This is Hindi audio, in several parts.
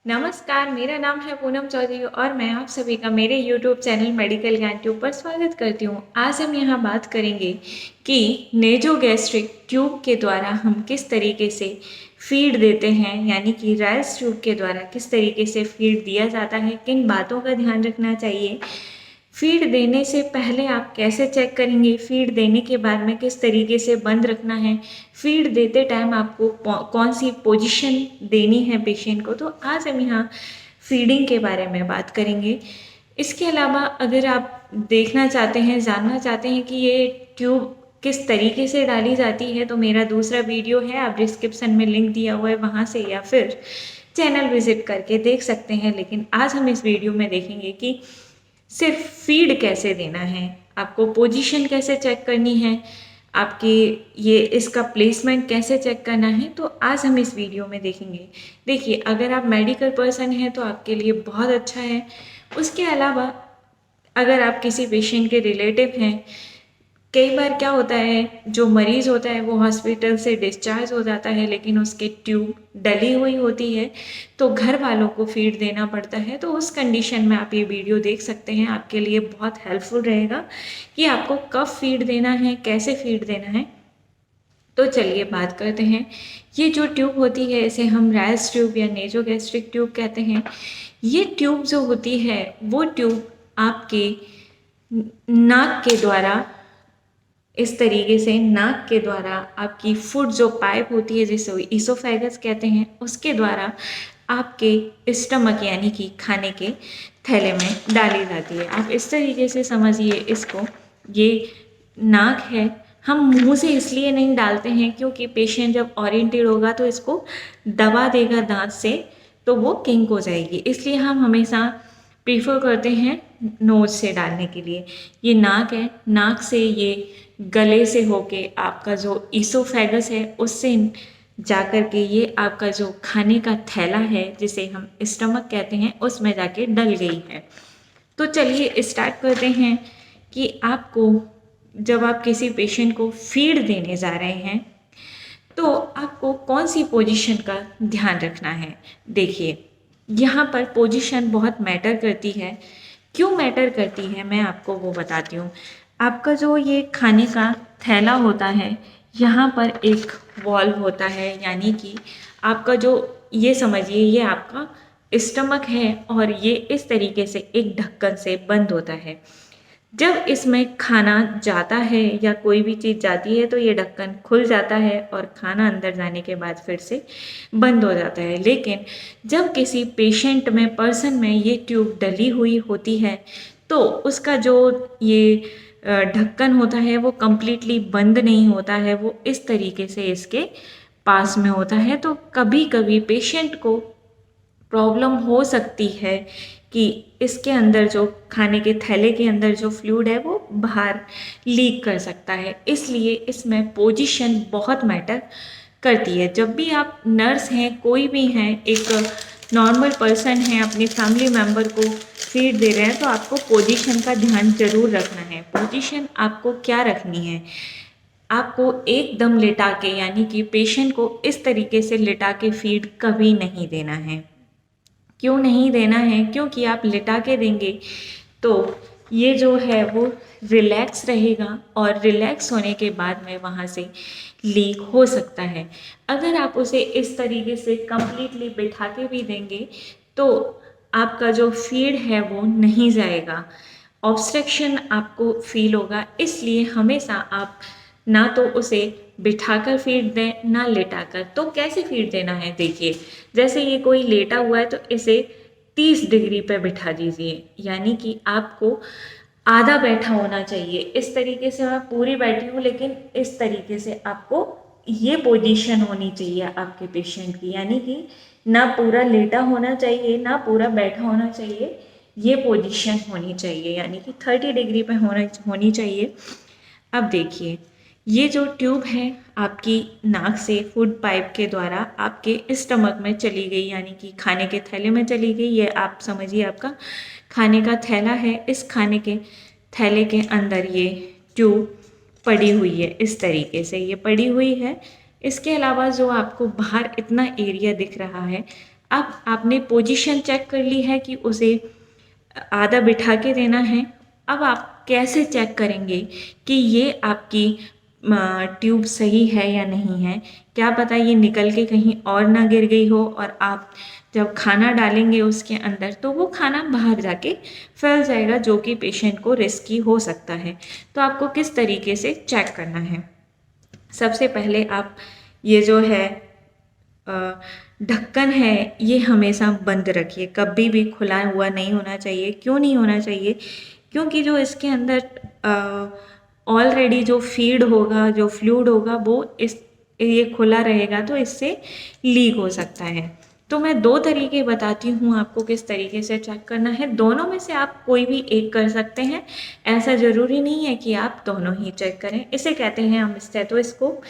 नमस्कार, मेरा नाम है पूनम चौधरी और मैं आप सभी का मेरे यूट्यूब चैनल मेडिकल ज्ञान ट्यूब पर स्वागत करती हूँ। आज हम यहाँ बात करेंगे कि नेजोगैस्ट्रिक ट्यूब के द्वारा हम किस तरीके से फीड देते हैं, यानी कि राइस ट्यूब के द्वारा किस तरीके से फीड दिया जाता है, किन बातों का ध्यान रखना चाहिए, फीड देने से पहले आप कैसे चेक करेंगे, फीड देने के बाद में किस तरीके से बंद रखना है, फीड देते टाइम आपको कौन सी पोजीशन देनी है पेशेंट को। तो आज हम यहाँ फीडिंग के बारे में बात करेंगे। इसके अलावा अगर आप देखना चाहते हैं, जानना चाहते हैं कि ये ट्यूब किस तरीके से डाली जाती है, तो मेरा दूसरा वीडियो है, आप डिस्क्रिप्शन में लिंक दिया हुआ है वहाँ से या फिर चैनल विजिट करके देख सकते हैं। लेकिन आज हम इस वीडियो में देखेंगे कि सिर्फ फीड कैसे देना है, आपको पोजीशन कैसे चेक करनी है, आपके ये इसका प्लेसमेंट कैसे चेक करना है। तो आज हम इस वीडियो में देखेंगे। देखिए, अगर आप मेडिकल पर्सन हैं तो आपके लिए बहुत अच्छा है। उसके अलावा अगर आप किसी पेशेंट के रिलेटिव हैं, कई बार क्या होता है, जो मरीज़ होता है वो हॉस्पिटल से डिस्चार्ज हो जाता है लेकिन उसकी ट्यूब डली हुई होती है, तो घर वालों को फीड देना पड़ता है। तो उस कंडीशन में आप ये वीडियो देख सकते हैं, आपके लिए बहुत हेल्पफुल रहेगा कि आपको कब फीड देना है, कैसे फीड देना है। तो चलिए बात करते हैं। ये जो ट्यूब होती है इसे हम राइस ट्यूब या नेजोगैस्ट्रिक ट्यूब कहते हैं। ये ट्यूब जो होती है वो ट्यूब आपके नाक के द्वारा, इस तरीके से नाक के द्वारा आपकी फूड जो पाइप होती है जिसे ईसोफेगस कहते हैं, उसके द्वारा आपके स्टमक यानी कि खाने के थैले में डाली जाती है। आप इस तरीके से समझिए इसको। ये नाक है, हम मुंह से इसलिए नहीं डालते हैं क्योंकि पेशेंट जब ओरिएंटेड होगा तो इसको दबा देगा दांत से, तो वो किंक हो जाएगी, इसलिए हम हमेशा प्रीफर करते हैं नोज से डालने के लिए। ये नाक है, नाक से ये गले से होके आपका जो ईसोफेगस है उससे जाकर के ये आपका जो खाने का थैला है जिसे हम स्टमक कहते हैं उसमें जाके डल गई है। तो चलिए स्टार्ट करते हैं कि आपको जब आप किसी पेशेंट को फीड देने जा रहे हैं तो आपको कौन सी पोजीशन का ध्यान रखना है। देखिए, यहाँ पर पोजीशन बहुत मैटर करती है। क्यों मैटर करती है मैं आपको वो बताती हूँ। आपका जो ये खाने का थैला होता है, यहाँ पर एक वॉल्व होता है, यानी कि आपका जो, ये समझिए ये आपका स्टमक है और ये इस तरीके से एक ढक्कन से बंद होता है। जब इसमें खाना जाता है या कोई भी चीज़ जाती है तो ये ढक्कन खुल जाता है और खाना अंदर जाने के बाद फिर से बंद हो जाता है। लेकिन जब किसी पेशेंट में, पर्सन में ये ट्यूब डली हुई होती है तो उसका जो ये ढक्कन होता है वो कम्प्लीटली बंद नहीं होता है, वो इस तरीके से इसके पास में होता है। तो कभी कभी पेशेंट को प्रॉब्लम हो सकती है कि इसके अंदर जो खाने के थैले के अंदर जो फ्लूइड है वो बाहर लीक कर सकता है, इसलिए इसमें पोजीशन बहुत मैटर करती है। जब भी आप नर्स हैं, कोई भी हैं, एक नॉर्मल पर्सन है, अपनी फैमिली मेम्बर को फीड दे रहे हैं, तो आपको पोजीशन का ध्यान जरूर रखना है। पोजीशन आपको क्या रखनी है, आपको एकदम लिटा के, यानी कि पेशेंट को इस तरीके से लिटा के फीड कभी नहीं देना है। क्यों नहीं देना है, क्योंकि आप लिटा के देंगे तो ये जो है वो रिलैक्स रहेगा और रिलैक्स होने के बाद में वहाँ से लीक हो सकता है। अगर आप उसे इस तरीके से कम्प्लीटली बिठा के भी देंगे तो आपका जो फीड है वो नहीं जाएगा, ऑब्स्ट्रक्शन आपको फील होगा। इसलिए हमेशा आप ना तो उसे बिठाकर फीड दें ना लेटाकर। तो कैसे फीड देना है, देखिए, जैसे ये कोई लेटा हुआ है तो इसे 30 डिग्री पे बिठा दीजिए, यानी कि आपको आधा बैठा होना चाहिए। इस तरीके से मैं पूरी बैठी हूँ लेकिन इस तरीके से आपको ये पोजीशन होनी चाहिए आपके पेशेंट की, यानी कि ना पूरा लेटा होना चाहिए ना पूरा बैठा होना चाहिए, ये पोजीशन होनी चाहिए, यानी कि 30 डिग्री पे होनी चाहिए। अब देखिए, ये जो ट्यूब है आपकी नाक से फूड पाइप के द्वारा आपके स्टमक में चली गई, यानी कि खाने के थैले में चली गई। ये आप समझिए आपका खाने का थैला है, इस खाने के थैले के अंदर ये ट्यूब पड़ी हुई है, इस तरीके से ये पड़ी हुई है। इसके अलावा जो आपको बाहर इतना एरिया दिख रहा है, अब आपने पोजीशन चेक कर ली है कि उसे आधा बिठा के देना है। अब आप कैसे चेक करेंगे कि ये आपकी ट्यूब सही है या नहीं है? क्या पता ये निकल के कहीं और ना गिर गई हो और आप जब खाना डालेंगे उसके अंदर तो वो खाना बाहर जाके फैल जाएगा, जो कि पेशेंट को रिस्की हो सकता है। तो आपको किस तरीके से चेक करना है? सबसे पहले आप ये जो है ढक्कन है ये हमेशा बंद रखिए, कभी भी खुला हुआ नहीं होना चाहिए। क्यों नहीं होना चाहिए? क्योंकि जो इसके अंदर ऑलरेडी जो फीड होगा, जो फ्लूइड होगा, वो ये खुला रहेगा तो इससे लीक हो सकता है। तो मैं दो तरीके बताती हूँ आपको किस तरीके से चेक करना है। दोनों में से आप कोई भी एक कर सकते हैं, ऐसा ज़रूरी नहीं है कि आप दोनों ही चेक करें। इसे कहते हैं हम स्टेथोस्कोप।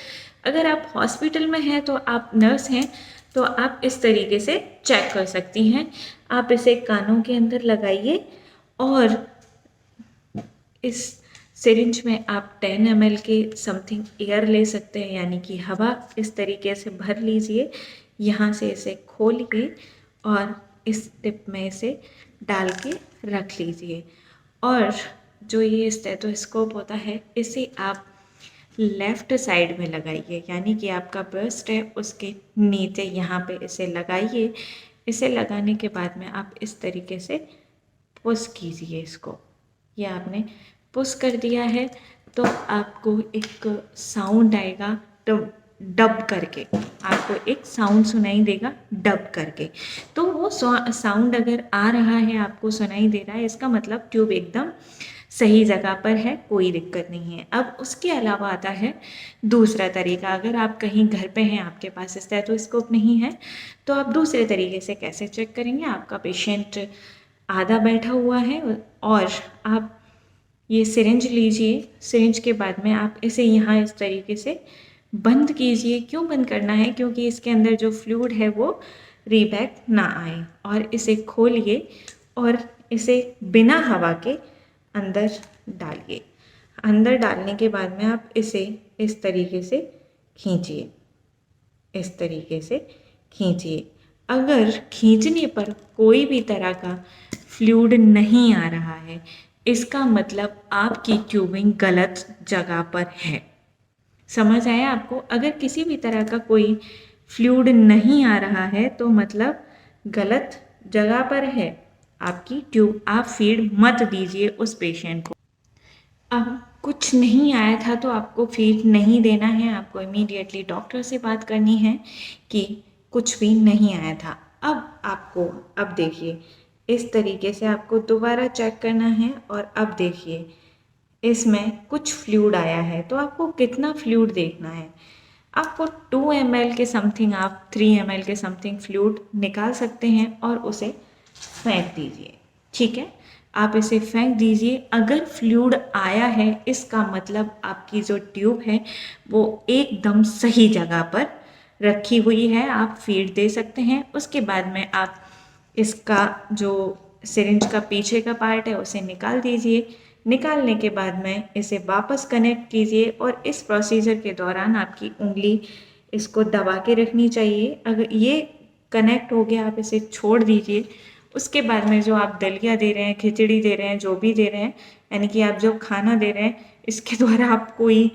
अगर आप हॉस्पिटल में हैं तो आप नर्स हैं तो आप इस तरीके से चेक कर सकती हैं। आप इसे कानों के अंदर लगाइए और इस सिरिंज में आप 10 ml के समथिंग एयर ले सकते हैं, यानी कि हवा इस तरीके से भर लीजिए। यहाँ से इसे खोलिए और इस टिप में इसे डाल के रख लीजिए। और जो ये स्टेथोस्कोप होता है इसे आप लेफ़्ट साइड में लगाइए, यानी कि आपका ब्रेस्ट है उसके नीचे यहाँ पे इसे लगाइए। इसे लगाने के बाद में आप इस तरीके से पुश कीजिए इसको। ये आपने पुश कर दिया है तो आपको एक साउंड आएगा, डब डब करके आपको एक साउंड सुनाई देगा, डब करके। तो वो साउंड अगर आ रहा है, आपको सुनाई दे रहा है, इसका मतलब ट्यूब एकदम सही जगह पर है, कोई दिक्कत नहीं है। अब उसके अलावा आता है दूसरा तरीका। अगर आप कहीं घर पे हैं, आपके पास स्टेथोस्कोप नहीं है, तो आप दूसरे तरीके से कैसे चेक करेंगे? आपका पेशेंट आधा बैठा हुआ है और आप ये सिरिंज लीजिए। सिरिंज के बाद में आप इसे यहाँ इस तरीके से बंद कीजिए। क्यों बंद करना है? क्योंकि इसके अंदर जो फ्लूइड है वो रीबैक ना आए। और इसे खोलिए और इसे बिना हवा के अंदर डालिए। अंदर डालने के बाद में आप इसे इस तरीके से खींचिए, इस तरीके से खींचिए। अगर खींचने पर कोई भी तरह का फ्लूइड नहीं आ रहा है, इसका मतलब आपकी ट्यूबिंग गलत जगह पर है। समझ आया आपको? अगर किसी भी तरह का कोई फ्लूइड नहीं आ रहा है तो मतलब गलत जगह पर है आपकी ट्यूब। आप फीड मत दीजिए उस पेशेंट को। अब कुछ नहीं आया था तो आपको फीड नहीं देना है, आपको इमीडिएटली डॉक्टर से बात करनी है कि कुछ भी नहीं आया था। अब देखिए इस तरीके से आपको दोबारा चेक करना है और अब देखिए इसमें कुछ फ्लूइड आया है। तो आपको कितना फ्लूइड देखना है? आपको 2 ml के समथिंग, आप 3 ml के समथिंग फ्लूइड निकाल सकते हैं और उसे फेंक दीजिए। ठीक है, आप इसे फेंक दीजिए। अगर फ्लूइड आया है इसका मतलब आपकी जो ट्यूब है वो एकदम सही जगह पर रखी हुई है, आप फीड दे सकते हैं। उसके बाद में आप इसका जो सिरिंज का पीछे का पार्ट है उसे निकाल दीजिए। निकालने के बाद में इसे वापस कनेक्ट कीजिए और इस प्रोसीजर के दौरान आपकी उंगली इसको दबा के रखनी चाहिए। अगर ये कनेक्ट हो गया आप इसे छोड़ दीजिए। उसके बाद में जो आप दलिया दे रहे हैं, खिचड़ी दे रहे हैं, जो भी दे रहे हैं, यानी कि आप जो खाना दे रहे हैं इसके द्वारा आप कोई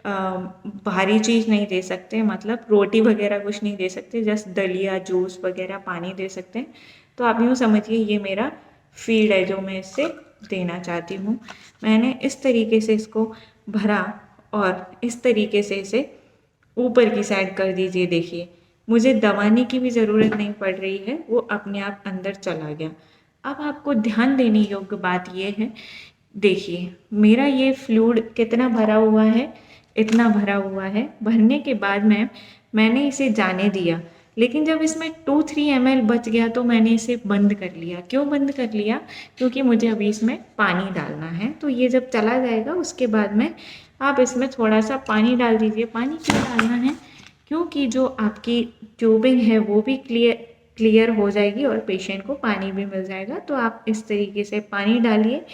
भारी चीज़ नहीं दे सकते, मतलब रोटी वगैरह कुछ नहीं दे सकते, जस्ट दलिया, जूस वगैरह, पानी दे सकते हैं। तो आप यूँ समझिए ये मेरा फीड है जो मैं इससे देना चाहती हूँ। मैंने इस तरीके से इसको भरा और इस तरीके से इसे ऊपर की साइड कर दीजिए। देखिए मुझे दबाने की भी ज़रूरत नहीं पड़ रही है, वो अपने आप अंदर चला गया। अब आपको ध्यान देने योग्य बात ये है, देखिए मेरा ये फ्लूइड कितना भरा हुआ है, इतना भरा हुआ है। भरने के बाद में मैंने इसे जाने दिया, लेकिन जब इसमें 2-3 ml बच गया तो मैंने इसे बंद कर लिया। क्यों बंद कर लिया? क्योंकि मुझे अभी इसमें पानी डालना है। तो ये जब चला जाएगा उसके बाद में आप इसमें थोड़ा सा पानी डाल दीजिए। पानी क्यों डालना है? क्योंकि जो आपकी ट्यूबिंग है वो भी क्लियर हो जाएगी और पेशेंट को पानी भी मिल जाएगा। तो आप इस तरीके से पानी डालिए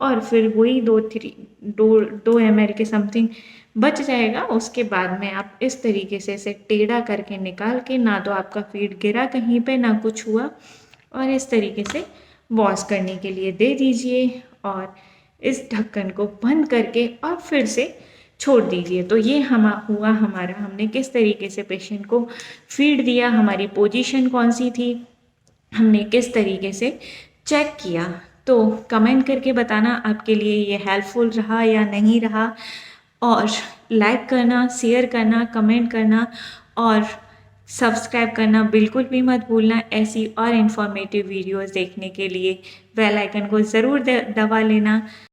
और फिर वही 2 ml के समथिंग बच जाएगा। उसके बाद में आप इस तरीके से इसे टेढ़ा करके निकाल के, ना तो आपका फीड गिरा कहीं पे ना कुछ हुआ, और इस तरीके से वॉश करने के लिए दे दीजिए और इस ढक्कन को बंद करके और फिर से छोड़ दीजिए। तो ये हुआ हमारा, हमने किस तरीके से पेशेंट को फीड दिया, हमारी पोजीशन कौन सी थी, हमने किस तरीके से चेक किया। तो कमेंट करके बताना आपके लिए ये हेल्पफुल रहा या नहीं रहा, और लाइक करना, शेयर करना, कमेंट करना और सब्सक्राइब करना बिल्कुल भी मत भूलना। ऐसी और इन्फॉर्मेटिव वीडियोस देखने के लिए बेल आइकन को ज़रूर दबा लेना।